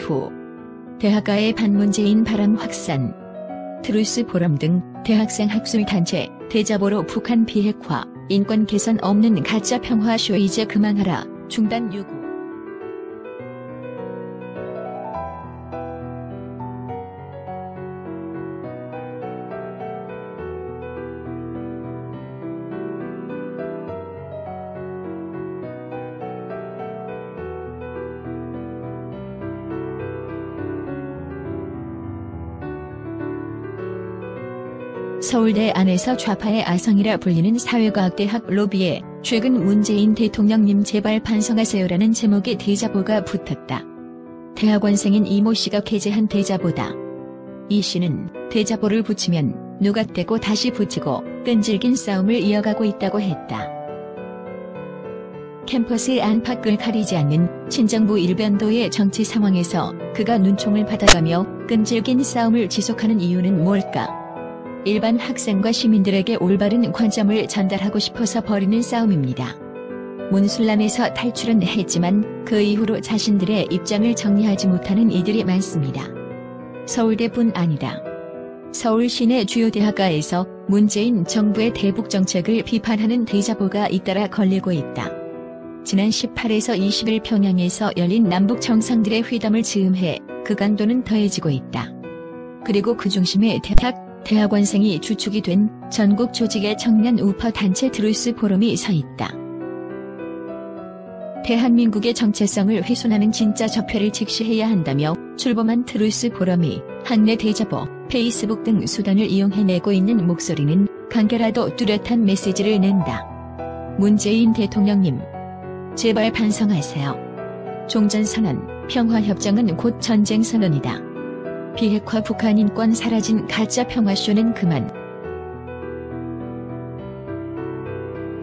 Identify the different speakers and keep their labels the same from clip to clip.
Speaker 1: 트럼프, 대학가의 반문재인 바람 확산, 트루스 포럼 등 대학생 학술단체, 대자보로 북한 비핵화, 인권 개선 없는 가짜 평화쇼 이제 그만하라, 중단 요구. 서울대 안에서 좌파의 아성이라 불리는 사회과학대학 로비에 최근 문재인 대통령님 제발 반성하세요라는 제목의 대자보가 붙었다. 대학원생인 이모 씨가 게재한 대자보다. 이 씨는 대자보를 붙이면 누가 떼고 다시 붙이고 끈질긴 싸움을 이어가고 있다고 했다. 캠퍼스의 안팎을 가리지 않는 친정부 일변도의 정치 상황에서 그가 눈총을 받아가며 끈질긴 싸움을 지속하는 이유는 뭘까? 일반 학생과 시민들에게 올바른 관점을 전달하고 싶어서 벌이는 싸움입니다. 문술람에서 탈출은 했지만 그 이후로 자신들의 입장을 정리하지 못하는 이들이 많습니다. 서울대뿐 아니라 서울 시내 주요 대학가에서 문재인 정부의 대북 정책을 비판하는 대자보가 잇따라 걸리고 있다. 지난 18에서 20일 평양에서 열린 남북 정상들의 회담을 즈음해 그 강도는 더해지고 있다. 그리고 그 중심에 대학원생이 주축이 된 전국 조직의 청년 우파 단체 트루스 포럼이 서 있다. 대한민국의 정체성을 훼손하는 진짜 적폐를 직시해야 한다며 출범한 트루스 포럼이 학내 대자보, 페이스북 등 수단을 이용해 내고 있는 목소리는 간결하도 뚜렷한 메시지를 낸다. 문재인 대통령님, 제발 반성하세요. 종전선언, 평화협정은 곧 전쟁선언이다. 비핵화 북한 인권 사라진 가짜 평화쇼는 그만.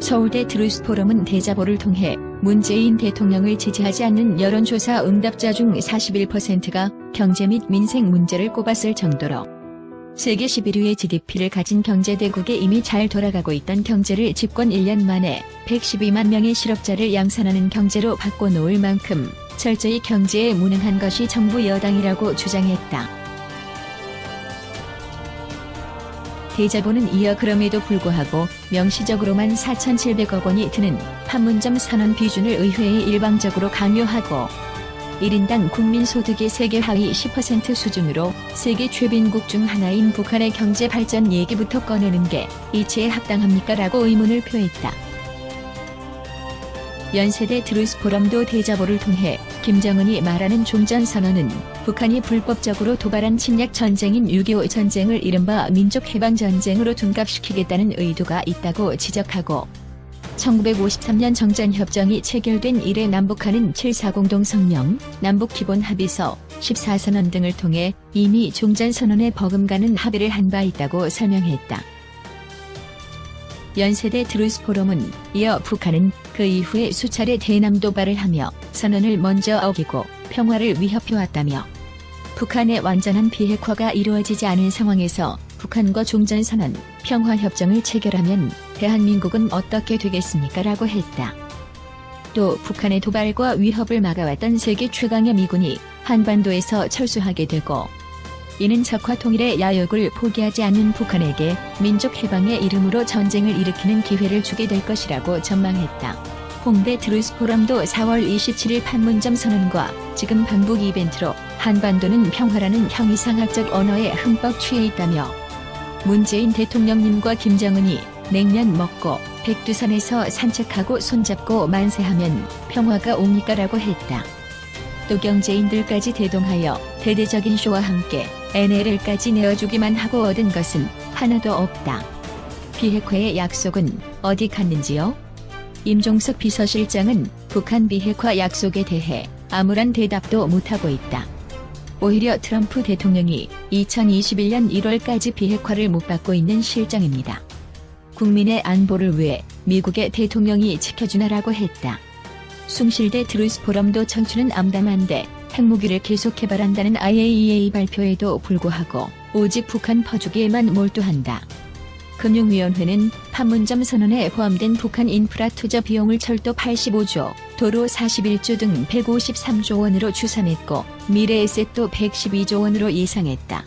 Speaker 1: 서울대 트루스 포럼은 대자보를 통해 문재인 대통령을 지지하지 않는 여론조사 응답자 중 41%가 경제 및 민생 문제를 꼽았을 정도로 세계 11위의 GDP를 가진 경제대국에 이미 잘 돌아가고 있던 경제를 집권 1년 만에 112만 명의 실업자를 양산하는 경제로 바꿔놓을 만큼 철저히 경제에 무능한 것이 정부 여당이라고 주장했다. 대자보는 이어 그럼에도 불구하고 명시적으로만 4,700억 원이 드는 판문점 선언 비준을 의회에 일방적으로 강요하고 1인당 국민소득이 세계 하위 10% 수준으로 세계 최빈국 중 하나인 북한의 경제 발전 얘기부터 꺼내는 게 이치에 합당합니까? 라고 의문을 표했다. 연세대 트루스 포럼도 대자보를 통해 김정은이 말하는 종전선언은 북한이 불법적으로 도발한 침략 전쟁인 6.25 전쟁을 이른바 민족해방전쟁으로 둔갑시키겠다는 의도가 있다고 지적하고 1953년 정전협정이 체결된 이래 남북한은 7.4 공동성명, 남북기본합의서, 14선언 등을 통해 이미 종전선언에 버금가는 합의를 한 바 있다고 설명했다. 연세대 트루스 포럼은 이어 북한은 그 이후에 수차례 대남 도발을 하며 선언을 먼저 어기고 평화를 위협해왔다며 북한의 완전한 비핵화가 이루어지지 않은 상황에서 북한과 종전선언, 평화협정을 체결하면 대한민국은 어떻게 되겠습니까? 라고 했다. 또 북한의 도발과 위협을 막아왔던 세계 최강의 미군이 한반도에서 철수하게 되고 이는 적화 통일의 야욕을 포기하지 않는 북한에게 민족해방의 이름으로 전쟁을 일으키는 기회를 주게 될 것이라고 전망했다. 홍대 트루스 포럼도 4월 27일 판문점 선언과 지금 방북 이벤트로 한반도는 평화라는 형이상학적 언어에 흠뻑 취해 있다며 문재인 대통령님과 김정은이 냉면 먹고 백두산에서 산책하고 손잡고 만세하면 평화가 옵니까? 라고 했다. 또 경제인들까지 대동하여 대대적인 쇼와 함께 NLL까지 내어주기만 하고 얻은 것은 하나도 없다. 비핵화의 약속은 어디 갔는지요? 임종석 비서실장은 북한 비핵화 약속에 대해 아무런 대답도 못하고 있다. 오히려 트럼프 대통령이 2021년 1월까지 비핵화를 못 받고 있는 실정입니다. 국민의 안보를 위해 미국의 대통령이 지켜주나라고 했다. 숭실대 트루스 포럼도 청춘은 암담한데 핵무기를 계속 개발한다는 IAEA 발표에도 불구하고 오직 북한 퍼주기에만 몰두한다. 금융위원회는 판문점 선언에 포함된 북한 인프라 투자 비용을 철도 85조, 도로 41조 등 153조 원으로 추산했고 미래에셋도 112조 원으로 예상했다.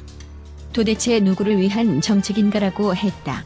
Speaker 1: 도대체 누구를 위한 정책인가라고 했다.